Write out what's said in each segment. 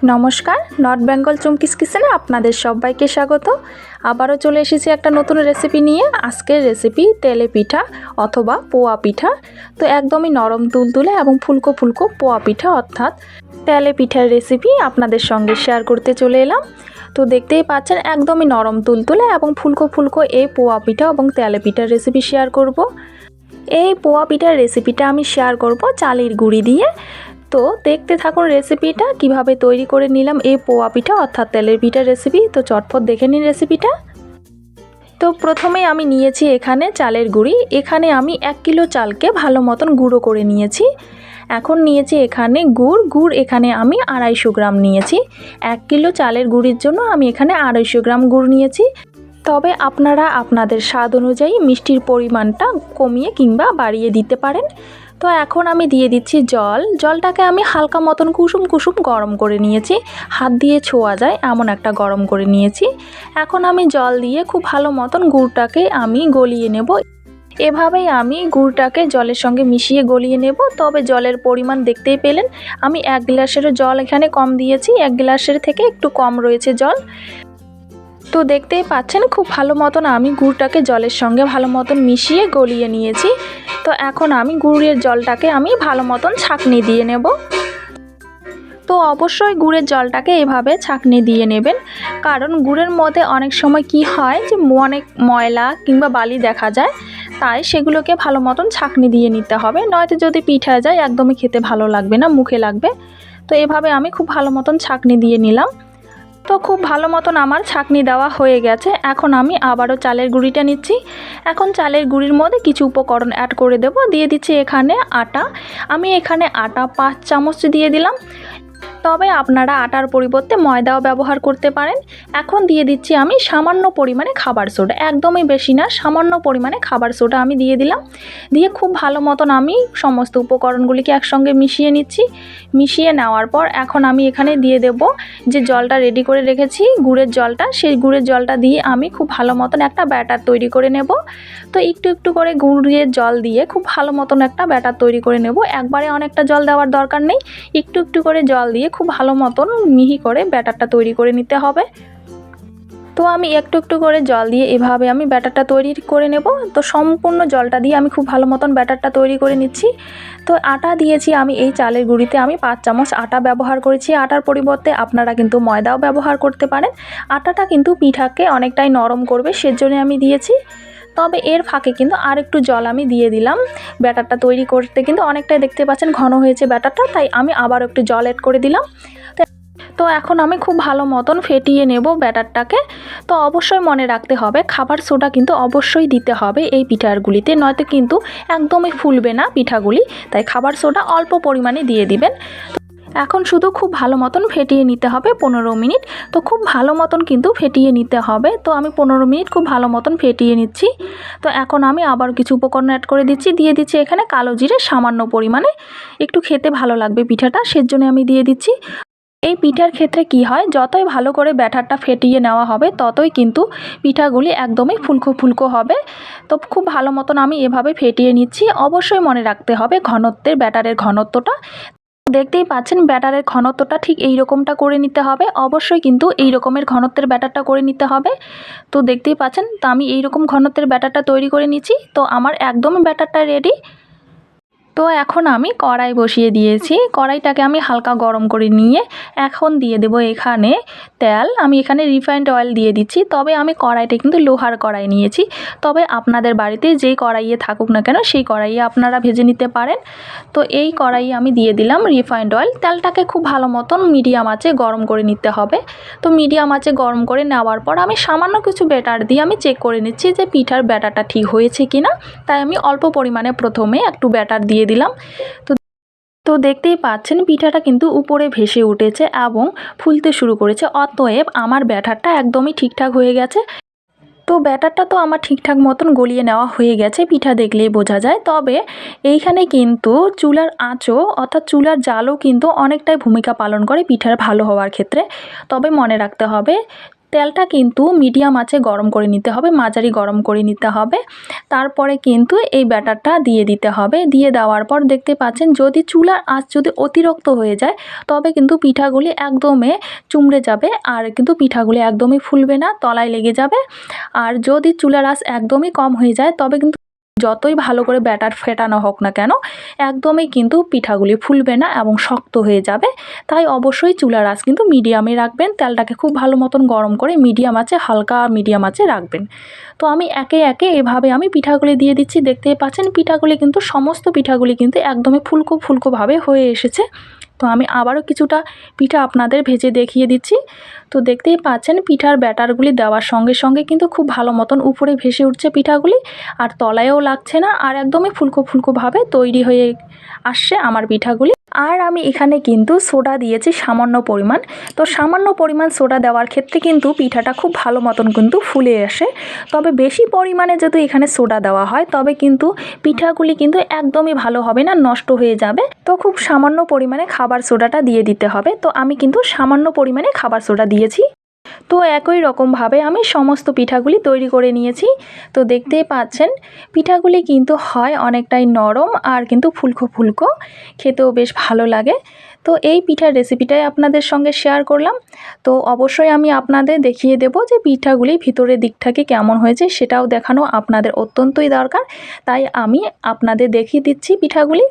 নমস্কার, নর্থ বেঙ্গল চুমকিস কিচেনে আপনাদের সবাইকে স্বাগত। আবারও চলে এসেছি একটা নতুন রেসিপি নিয়ে। আজকের রেসিপি তেলে পিঠা অথবা পোয়া পিঠা। তো একদমই নরম তুলতুলে এবং ফুলকো ফুলকো পোয়া পিঠা অর্থাৎ তেলে পিঠার রেসিপি আপনাদের সঙ্গে শেয়ার করতে চলে এলাম। তো দেখতেই পাচ্ছেন একদমই নরম তুলতুলে এবং ফুলকো ফুলকো এই পোয়া পিঠা এবং তেলে পিঠার রেসিপি শেয়ার করব। এই পোয়া পিঠার রেসিপিটা আমি শেয়ার করব চালের গুঁড়ি দিয়ে। তো দেখতে থাকুন রেসিপিটা কিভাবে তৈরি করে নিলাম এই পোয়া পিঠা অর্থাৎ তেলের পিঠার রেসিপি। তো চটপট দেখে নিন রেসিপিটা। তো প্রথমে আমি নিয়েছি এখানে চালের গুঁড়ি। এখানে আমি 1 কিলো চালকে ভালো মতন গুঁড়ো করে নিয়েছি। এখন নিয়েছি এখানে গুড় এখানে আমি 250 গ্রাম নিয়েছি। 1 কিলো চালের গুঁড়ির জন্য আমি এখানে 250 গ্রাম গুড় নিয়েছি। তবে আপনারা আপনাদের স্বাদ অনুযায়ী মিষ্টির পরিমাণটা কমিয়ে কিংবা বাড়িয়ে দিতে পারেন। তো এখন আমি দিয়ে দিচ্ছি জলটাকে আমি হালকা মতন কুসুম কুসুম গরম করে নিয়েছি, হাত দিয়ে ছোঁয়া যায় এমন একটা গরম করে নিয়েছি। এখন আমি জল দিয়ে খুব ভালো মতন গুড়টাকে আমি গলিয়ে নেব। এভাবেই আমি গুড়টাকে জলের সঙ্গে মিশিয়ে গলিয়ে নেব। তবে জলের পরিমাণ দেখতেই পেলেন, আমি 1 গ্লাসেরও জল এখানে কম দিয়েছি, 1 গ্লাসের থেকে একটু কম রয়েছে জল। তো দেখতেই পাচ্ছেন খুব ভালো মতন আমি গুড়টাকে জলের সঙ্গে ভালো মতন মিশিয়ে গলিয়ে নিয়েছি। তো এখন আমি গুড়ের জলটাকে আমি ভালো মতন ছাঁকনি দিয়ে নেব। তো অবশ্যই গুড়ের জলটাকে এভাবে ছাঁকনি দিয়ে নেবেন, কারণ গুড়ের মধ্যে অনেক সময় কি হয় যে অনেক ময়লা কিংবা বালি দেখা যায়, তাই সেগুলোকে ভালো মতন ছাঁকনি দিয়ে নিতে হবে। নয়তো যদি পিঠা যায় একদমই খেতে ভালো লাগবে না, মুখে লাগবে। তো এভাবে আমি খুব ভালো মতন ছাঁকনি দিয়ে নিলাম। তো খুব ভালো মতন আমার ছাঁকনি দেওয়া হয়ে গেছে। এখন আমি আবারও চালের গুঁড়িটা নিচ্ছি। এখন চালের গুঁড়ির মধ্যে কিছু উপকরণ অ্যাড করে দেব। দিয়ে দিচ্ছি এখানে আটা। আমি এখানে আটা 5 চামচ দিয়ে দিলাম। তবে আপনারা আটার পরিবর্তে ময়দাও ব্যবহার করতে পারেন। এখন দিয়ে দিচ্ছি আমি সামান্য পরিমাণে খাবার সোডা, একদমই বেশি না, সামান্য পরিমাণে খাবার সোডা আমি দিয়ে দিলাম। দিয়ে খুব ভালো মতন আমি সমস্ত উপকরণগুলিকে একসঙ্গে মিশিয়ে নিচ্ছি। মিশিয়ে নেওয়ার পর এখন আমি এখানে দিয়ে দেব যে জলটা রেডি করে রেখেছি, গুড়ের জলটা, সেই গুড়ের জলটা দিয়ে আমি খুব ভালো মতন একটা ব্যাটার তৈরি করে নেব। তো একটু একটু করে গুড়ের জল দিয়ে খুব ভালো মতন একটা ব্যাটার তৈরি করে নেব। একবারে অনেকটা জল দেওয়ার দরকার নেই, একটু একটু করে জল দিয়ে খুব ভালো মতন মিহি করে ব্যাটারটা তৈরি করে নিতে হবে। তো আমি একটু একটু করে জল দিয়ে এভাবে আমি ব্যাটারটা তৈরি করে নেব। তো সম্পূর্ণ জলটা দিয়ে আমি খুব ভালো মতন ব্যাটারটা তৈরি করে নিচ্ছি। তো আটা দিয়েছি আমি এই চালের গুঁড়িতে আমি 5 চামচ আটা ব্যবহার করেছি। আটার পরিবর্তে আপনারা কিন্তু ময়দাও ব্যবহার করতে পারেন। আটাটা কিন্তু পিঠাকে অনেকটাই নরম করবে, সেজন্য আমি দিয়েছি। তবে এর ফাঁকে কিন্তু আর একটু জল আমি দিয়ে দিলাম। ব্যাটারটা তৈরি করতে কিন্তু অনেকটাই দেখতে পাচ্ছেন ঘন হয়েছে ব্যাটারটা, তাই আমি আবার একটু জল অ্যাড করে দিলাম। তো এখন আমি খুব ভালো মতন ফেটিয়ে নেব ব্যাটারটাকে। তো অবশ্যই মনে রাখতে হবে খাবার সোডা কিন্তু অবশ্যই দিতে হবে এই পিঠাগুলিতে, নয়তো কিন্তু একদমই ফুলবে না পিঠাগুলি। তাই খাবার সোডা অল্প পরিমাণে দিয়ে দিবেন। এখন শুধু খুব ভালো মতন ফেটিয়ে নিতে হবে 15 মিনিট। তো খুব ভালো মতন কিন্তু ফেটিয়ে নিতে হবে। তো আমি 15 মিনিট খুব ভালো মতন ফেটিয়ে নিচ্ছি। তো এখন আমি আবার কিছু উপকরণ অ্যাড করে দিচ্ছি। দিয়ে দিচ্ছি এখানে কালো জিরে সামান্য পরিমাণে, একটু খেতে ভালো লাগবে পিঠাটা, সেজন্য আমি দিয়ে দিচ্ছি। এই পিঠার ক্ষেত্রে কি হয়, যতই ভালো করে ব্যাটারটা ফেটিয়ে নেওয়া হবে ততই কিন্তু পিঠাগুলি একদমই ফুলকো ফুলকো হবে। তো খুব ভালো মতন আমি এভাবে ফেটিয়ে নিচ্ছি। অবশ্যই মনে রাখতে হবে ব্যাটারের ঘনত্বটা। দেখতেই পাচ্ছেন ব্যাটারের ঘনত্বটা ঠিক এই রকমটা করে নিতে হবে। অবশ্যই কিন্তু এই রকমের ঘনত্বের ব্যাটারটা করে নিতে হবে। তো দেখতেই পাচ্ছেন, তো আমি এই রকম ঘনত্বের ব্যাটারটা তৈরি করে নিচ্ছি। তো আমার একদম ব্যাটারটা রেডি। তো এখন আমি কড়াই বসিয়ে দিয়েছি। কড়াইটাকে আমি হালকা গরম করে নিয়ে এখন দিয়ে দেব এখানে তেল। আমি এখানে রিফাইন্ড অয়েল দিয়ে দিচ্ছি। তবে আমি কড়াইটা কিন্তু লোহার কড়াই নিয়েছি। তবে আপনাদের বাড়িতে যেই কড়াইয়ে থাকুক না কেন সেই কড়াইয়ে আপনারা ভেজে নিতে পারেন। তো এই কড়াইয়ে আমি দিয়ে দিলাম রিফাইন্ড অয়েল। তেলটাকে খুব ভালো মতন মিডিয়াম আঁচে গরম করে নিতে হবে। তো মিডিয়াম আঁচে গরম করে নেওয়ার পর আমি সামান্য কিছু ব্যাটার দিয়ে আমি চেক করে নিচ্ছি যে পিঠার ব্যাটারটা ঠিক হয়েছে কিনা। তাই আমি অল্প পরিমাণে প্রথমে একটু ব্যাটার দিয়ে দিলাম। তো তো দেখতেই পাচ্ছেন পিঠাটা কিন্তু উপরে ভেসে উঠেছে এবং ফুলতে শুরু করেছে। অতএব আমার ব্যাটারটা একদমই ঠিকঠাক হয়ে গেছে। তো ব্যাটারটা তো আমার ঠিকঠাক মতন গলিয়ে নেওয়া হয়ে গেছে, পিঠা দেখলেই বোঝা যায়। তবে এইখানে কিন্তু চুলার আঁচও অর্থাৎ চুলার জালও কিন্তু অনেকটাই ভূমিকা পালন করে পিঠার ভালো হওয়ার ক্ষেত্রে। তবে মনে রাখতে হবে তেলটা কিন্তু মিডিয়াম আঁচে গরম করে নিতে হবে, মাঝারি গরম করে নিতে হবে। তারপরে কিন্তু এই ব্যাটারটা দিয়ে দিতে হবে। দিয়ে দেওয়ার পর দেখতে পাচ্ছেন যদি চুলার আঁচ যদি অতিরিক্ত হয়ে যায় তবে কিন্তু পিঠাগুলি একদমই চুমড়ে যাবে আর কিন্তু পিঠাগুলি একদমই ফুলবে না, তলায় লেগে যাবে। আর যদি চুলার আঁচ একদমই কম হয়ে যায় তবে কিন্তু যতই ভালো করে ব্যাটার ফেটানো হোক না কেন একদমই কিন্তু পিঠাগুলি ফুলবে না এবং শক্ত হয়ে যাবে। তাই অবশ্যই চুলার আঁচ কিন্তু মিডিয়ামে রাখবেন। তেলটাকে খুব ভালো মতন গরম করে মিডিয়াম আঁচে, হালকা মিডিয়াম আঁচে রাখবেন। তো আমি একে একে এভাবে আমি পিঠাগুলি দিয়ে দিচ্ছি। দেখতেই পাচ্ছেন পিঠাগুলি কিন্তু সমস্ত পিঠাগুলি কিন্তু একদমই ফুলকো ফুলকোভাবে হয়ে এসেছে। তো আমি আবারও কিছুটা পিঠা আপনাদের ভেজে দেখিয়ে দিচ্ছি। তো দেখতেই পাচ্ছেন পিঠার ব্যাটারগুলি দেওয়ার সঙ্গে সঙ্গে কিন্তু খুব ভালো মতন উপরে ভেসে উঠছে পিঠাগুলি, আর তলায়ও লাগছে না, আর একদমই ফুলকো ফুলকোভাবে তৈরি হয়ে আসছে আমার পিঠাগুলি। আর আমি এখানে কিন্তু সোডা দিয়েছি সামান্য পরিমাণ। তো সামান্য পরিমাণ সোডা দেওয়ার ক্ষেত্রে কিন্তু পিঠাটা খুব ভালো মতন কিন্তু ফুলে আসে। তবে বেশি পরিমাণে যদি এখানে সোডা দেওয়া হয় তবে কিন্তু পিঠাগুলি কিন্তু একদমই ভালো হবে না, নষ্ট হয়ে যাবে। তো খুব সামান্য পরিমাণে খাবার সোডাটা দিয়ে দিতে হবে। তো আমি কিন্তু সামান্য পরিমাণে খাবার সোডা দিয়েছি। তো একই রকমভাবে আমি সমস্ত পিঠাগুলি তৈরি করে নিয়েছি। তো দেখতেই পাচ্ছেন পিঠাগুলি কিন্তু হয় অনেকটাই নরম আর কিন্তু ফুলকো ফুলকো, খেতেও বেশ ভালো লাগে। তো এই পিঠার রেসিপিটাই আপনাদের সঙ্গে শেয়ার করলাম। তো অবশ্যই আমি আপনাদের দেখিয়ে দেব যে পিঠাগুলি ভিতরের দিক থেকে কেমন হয়েছে, সেটাও দেখানো আপনাদের অত্যন্তই দরকার। তাই আমি আপনাদের দেখিয়ে দিচ্ছি পিঠাগুলি।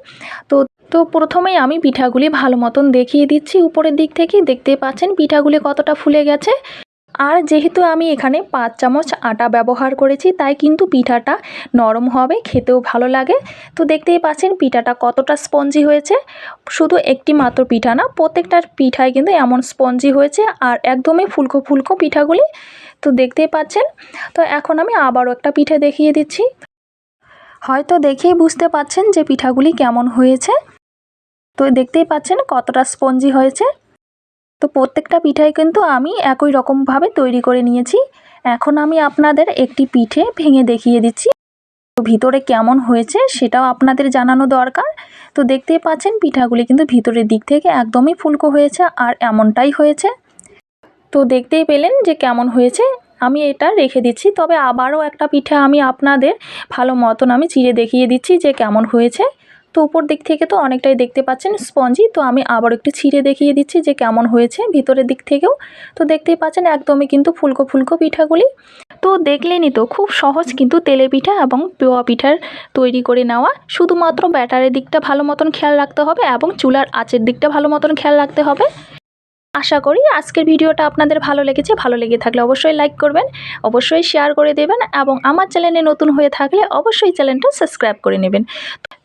তো তো প্রথমেই আমি পিঠাগুলি ভালো মতন দেখিয়ে দিচ্ছি উপরের দিক থেকে। দেখতেই পাচ্ছেন পিঠাগুলি কতটা ফুলে গেছে। আর যেহেতু আমি এখানে 5 চামচ আটা ব্যবহার করেছি তাই কিন্তু পিঠাটা নরম হবে, খেতেও ভালো লাগে। তো দেখতেই পাচ্ছেন পিঠাটা কতটা স্পঞ্জি হয়েছে। শুধু একটি মাত্র পিঠা না, প্রত্যেকটার পিঠাই কিন্তু এমন স্পঞ্জি হয়েছে আর একদমই ফুলকো ফুলকো পিঠাগুলি। তো দেখতেই পাচ্ছেন। তো এখন আমি আবারও একটা পিঠে দেখিয়ে দিচ্ছি। হয়তো দেখেই বুঝতে পাচ্ছেন যে পিঠাগুলি কেমন হয়েছে। তো দেখতেই পাচ্ছেন কতটা স্পঞ্জি হয়েছে। তো প্রত্যেকটা পিঠাই কিন্তু আমি একই রকমভাবে তৈরি করে নিয়েছি। এখন আমি আপনাদের একটি পিঠে ভেঙে দেখিয়ে দিচ্ছি। তো ভিতরে কেমন হয়েছে সেটাও আপনাদের জানানো দরকার। তো দেখতেই পাচ্ছেন পিঠাগুলি কিন্তু ভিতরের দিক থেকে একদমই ফুলকো হয়েছে আর এমনটাই হয়েছে। তো দেখতেই পেলেন যে কেমন হয়েছে। আমি এটা রেখে দিচ্ছি। তবে আবারও একটা পিঠা আমি আপনাদের ভালো মতন আমি চিড়ে দেখিয়ে দিচ্ছি যে কেমন হয়েছে। তো উপর দিক থেকে তো অনেকটাই দেখতে পাচ্ছেন স্পঞ্জি। তো আমি আবার একটু ছিঁড়ে দেখিয়ে দিচ্ছি যে কেমন হয়েছে ভিতরের দিক থেকেও। তো দেখতেই পাচ্ছেন একদমই কিন্তু ফুলকো ফুলকো পিঠাগুলি। তো দেখলেনই তো খুব সহজ কিন্তু তেলে পিঠা এবং পোয়া পিঠার তৈরি করে নেওয়া। শুধুমাত্র ব্যাটারের দিকটা ভালো মতন খেয়াল রাখতে হবে এবং চুলার আঁচের দিকটা ভালো মতন খেয়াল রাখতে হবে। আশা করি আজকের ভিডিওটা আপনাদের ভালো লেগেছে। ভালো লেগে থাকলে অবশ্যই লাইক করবেন, অবশ্যই শেয়ার করে দেবেন এবং আমার চ্যানেলে নতুন হয়ে থাকলে অবশ্যই চ্যানেলটা সাবস্ক্রাইব করে নেবেন।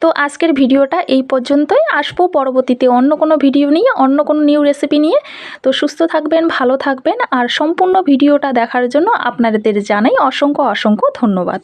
তো আজকের ভিডিওটা এই পর্যন্তই। আসবো পরবর্তীতে অন্য কোনো ভিডিও নিয়ে, অন্য কোনো নিউ রেসিপি নিয়ে। তো সুস্থ থাকবেন, ভালো থাকবেন আর সম্পূর্ণ ভিডিওটা দেখার জন্য আপনাদের জানাই অসংখ্য অসংখ্য ধন্যবাদ।